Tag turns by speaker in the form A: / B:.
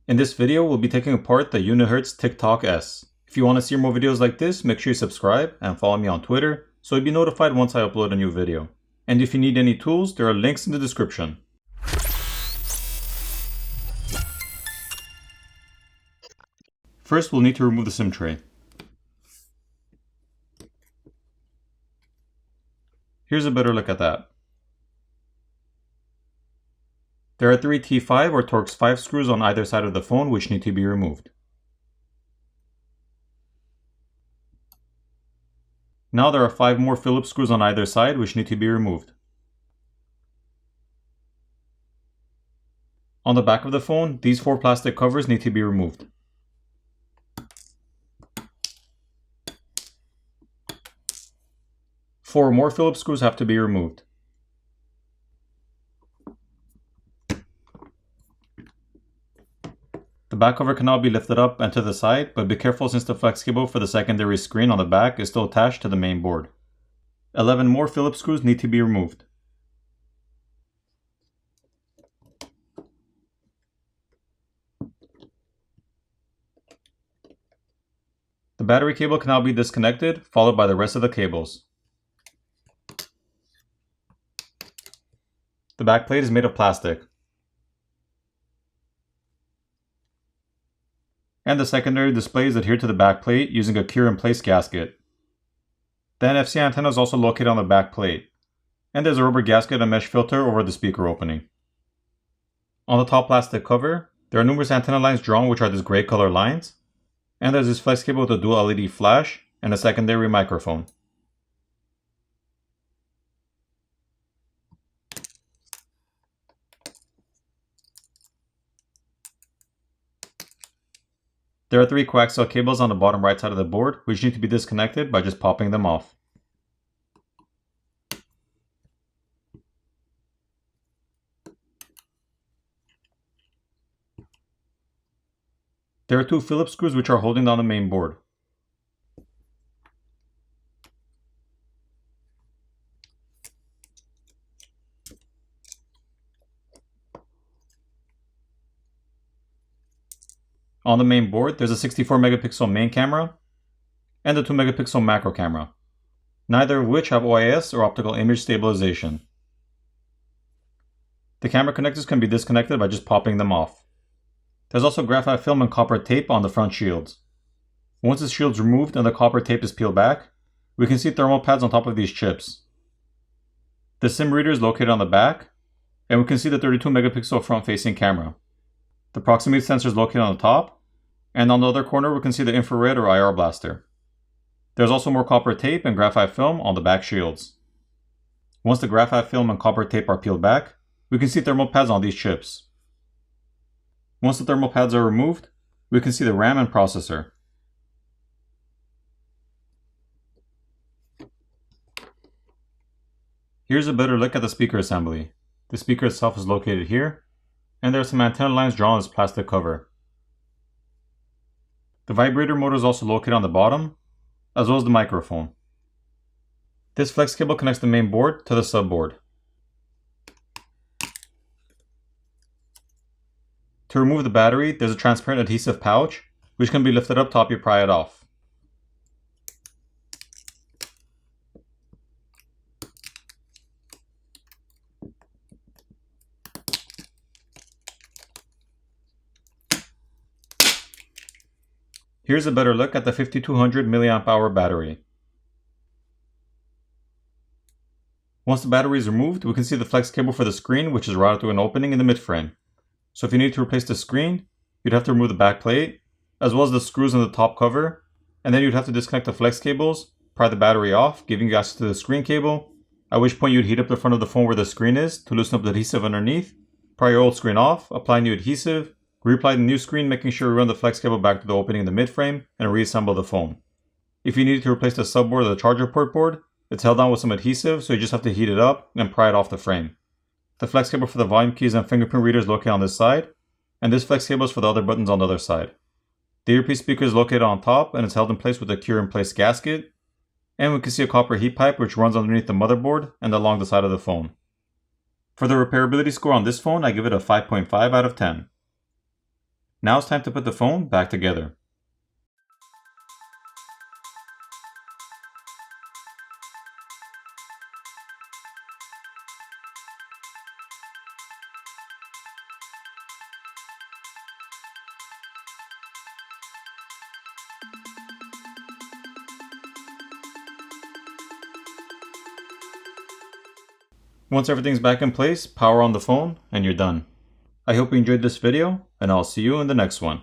A: In this video, we'll be taking apart the Unihertz TickTock-S. If you want to see more videos like this, make sure you subscribe and follow me on Twitter so you'll be notified once I upload a new video. And if you need any tools, there are links in the description. First, we'll need to remove the SIM tray. Here's a better look at that. There are 3 T5 or Torx 5 screws on either side of the phone which need to be removed. Now there are 5 more Phillips screws on either side which need to be removed. On the back of the phone, these 4 plastic covers need to be removed. Four more Phillips screws have to be removed. The back cover can now be lifted up and to the side, but be careful since the flex cable for the secondary screen on the back is still attached to the main board. 11 more Phillips screws need to be removed. The battery cable can now be disconnected, followed by the rest of the cables. The back plate is made of plastic. And the secondary display is adhered to the back plate using a cure-in-place gasket. The NFC antenna is also located on the back plate. And there's a rubber gasket and mesh filter over the speaker opening. On the top plastic cover, there are numerous antenna lines drawn which are these gray color lines. And there's this flex cable with a dual LED flash and a secondary microphone. There are 3 coaxial cables on the bottom right side of the board which need to be disconnected by just popping them off. There are 2 Phillips screws which are holding down the main board. On the main board, there's a 64 megapixel main camera and a 2 megapixel macro camera, neither of which have OIS or optical image stabilization. The camera connectors can be disconnected by just popping them off. There's also graphite film and copper tape on the front shields. Once the shield's removed and the copper tape is peeled back, we can see thermal pads on top of these chips. The SIM reader is located on the back, and we can see the 32 megapixel front-facing camera. The proximity sensor is located on the top, and on the other corner we can see the infrared or IR blaster. There's also more copper tape and graphite film on the back shields. Once the graphite film and copper tape are peeled back, we can see thermal pads on these chips. Once the thermal pads are removed, we can see the RAM and processor. Here's a better look at the speaker assembly. The speaker itself is located here, and there are some antenna lines drawn on this plastic cover. The vibrator motor is also located on the bottom, as well as the microphone. This flex cable connects the main board to the subboard. To remove the battery, there's a transparent adhesive pouch, which can be lifted up to help you pry it off. Here's a better look at the 5200 mAh battery. Once the battery is removed, we can see the flex cable for the screen, which is routed through an opening in the midframe. So if you need to replace the screen, you'd have to remove the back plate, as well as the screws in the top cover, and then you'd have to disconnect the flex cables, pry the battery off, giving you access to the screen cable, at which point you'd heat up the front of the phone where the screen is to loosen up the adhesive underneath, pry your old screen off, apply new adhesive, reapply the new screen, making sure you run the flex cable back to the opening in the midframe, and reassemble the phone. If you need to replace the subboard or the charger port board, it's held down with some adhesive, so you just have to heat it up and pry it off the frame. The flex cable for the volume keys and fingerprint reader is located on this side, and this flex cable is for the other buttons on the other side. The earpiece speaker is located on top and it's held in place with a cure-in-place gasket, and we can see a copper heat pipe which runs underneath the motherboard and along the side of the phone. For the repairability score on this phone, I give it a 5.5 out of 10. Now it's time to put the phone back together. Once everything's back in place, power on the phone and you're done. I hope you enjoyed this video, and I'll see you in the next one.